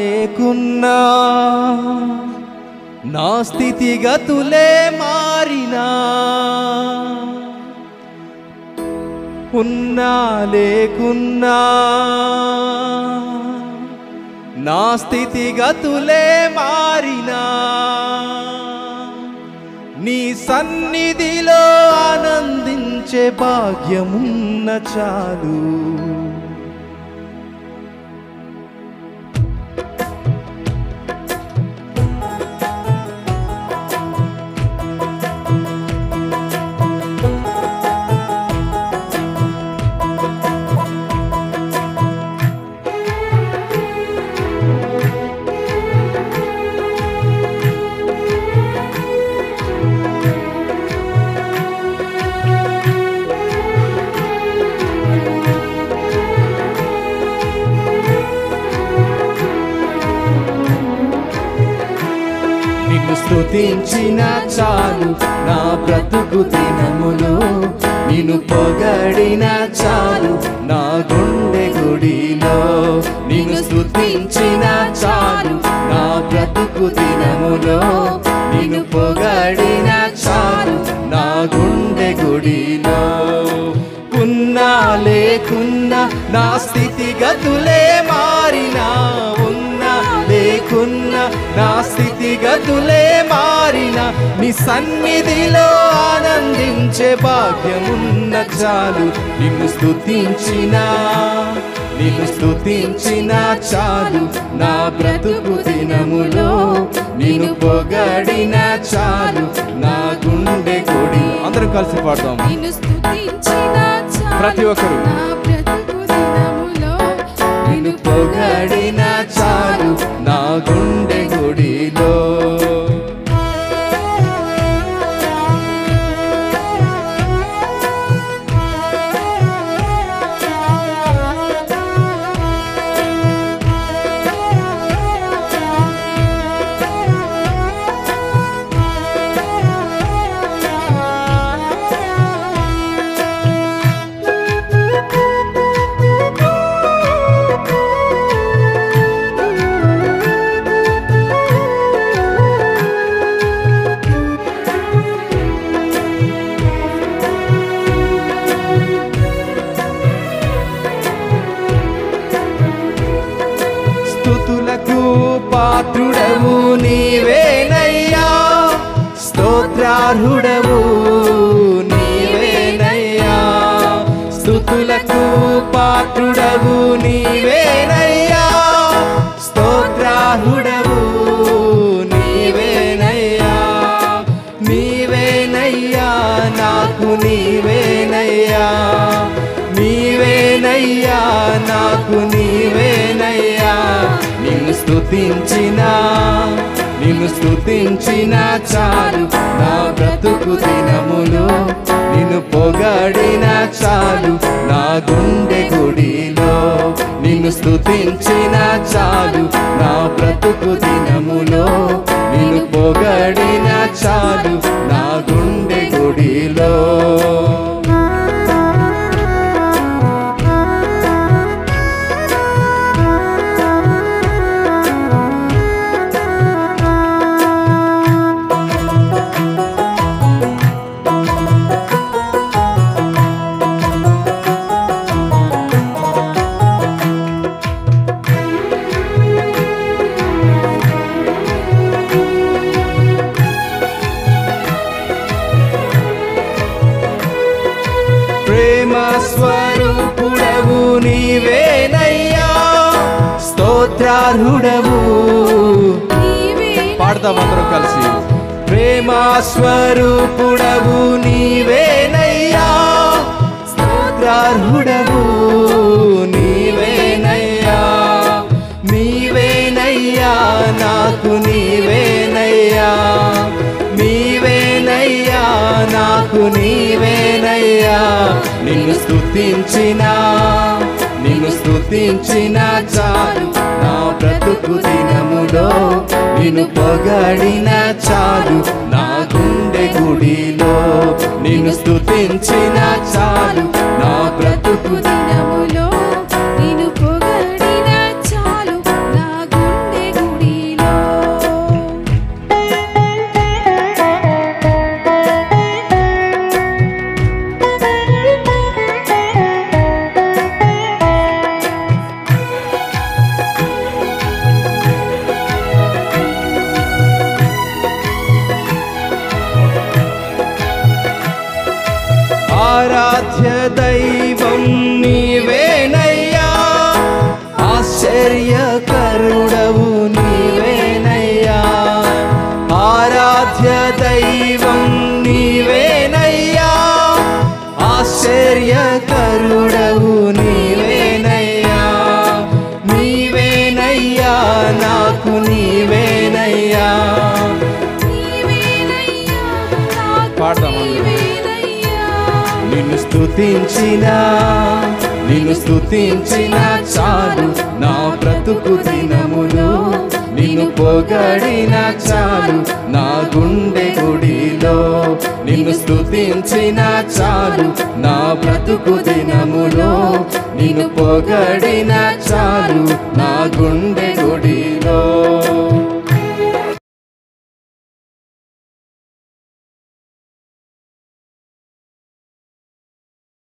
లేకున్నా నా స్థితిగతులే మారినా, ఉన్నా లేకున్నా నా స్థితిగతులే మారినా, నీ సన్నిధిలో ఆనందించే భాగ్యమున్న చాలు. స్తుతించిన చాలు నా బ్రతుకు దినములో, నిన్ను పొగడిన చాలు నా గుండె గుడిలో. నిన్ను స్తుతించిన చాలు నా బ్రతుకు దినములో, నిన్ను పొగడిన చాలు నా గుండె గుడిలో. ఉన్నా లేకున్నా నా స్థితిగతులే మారినా, ఉన్నా లేకున్నా నా స్థితిగతులే మారినా, నీ సన్నిధిలో ఆనందించే భాగ్యమున్న చాలు. నిన్ను స్తుతించిన చాలు నా బ్రతుకు దినములో, నిన్ను పొగడిన చాలు నా గుండె గుడి. అందరూ కలిసి పాడదాం. ప్రతి ఒక్కరు నిన్ను పొగడిన చాలు నా గుండె గుడిలో. స్తుతులకు పాత్రుడవు నీవేనయ్యా, స్తోత్రార్హుడవు నీవేనయ్యా. స్తుతులకు పాత్రుడవు నీవేనయ్యా, స్తోత్రార్హుడవు నీవేనయ్యా. నీవేనయ్యా నాకు నీవేనయ్యా, నీవేనయ్యా నాకు నీవేనయ్యా. నిన్ను స్తుతించిన చాలు నా బ్రతుకు దినములో, నిన్ను పొగడిన చాలు నా గుండె గుడిలో. నిన్ను స్తుతించిన చాలు నా బ్రతుకు దినములో, నిన్ను పొగడిన చాలు నా గుండె గుడిలో. ప్రేమ స్వరూపుడవు నీవేనయ్యా, స్తోత్రార్హుడవు. పాడతాం అందరం కలిసి. ప్రేమ స్వరూపుడవు నీవేనయ్యా, స్తోత్రార్హుడవు నీవేనయ్యా. నీవేనయ్యా నాకు నీవేనయ్యా, నీవేనయ్యా నాకు నీవేనయ్యా. నిన్ను స్తుతించిన చాలు నా బ్రతుకు దినములో, నిన్ను పొగడిన చాలు నా గుండె గుడిలో. నిన్ను స్తుతించిన చాలు నా బ్రతుకు దినములో, నిన్ను పొగడిన చాలు నా గుండె ఆరాధ్య దైవం నీవేనయ్యా, ఆశ్చర్యకరుడవు నీవేనయ్యా. ఆరాధ్య దైవం నీవేనయ్యా, ఆశ్చర్యకరుడవు నీవేనయ్యా. నీవేనయ్యా నాకు నీవేనయ్యా. పాడదాం నిన్ను స్తుతించిన చాలు నా బ్రతుకు దినములు, నిన్ను పొగడిన చాలు నా గుండె గుడిలో. నిన్ను స్తుతించిన చాలు నా బ్రతుకు దినములో, నిన్ను పొగడిన చాలు నా గుండె గుడి.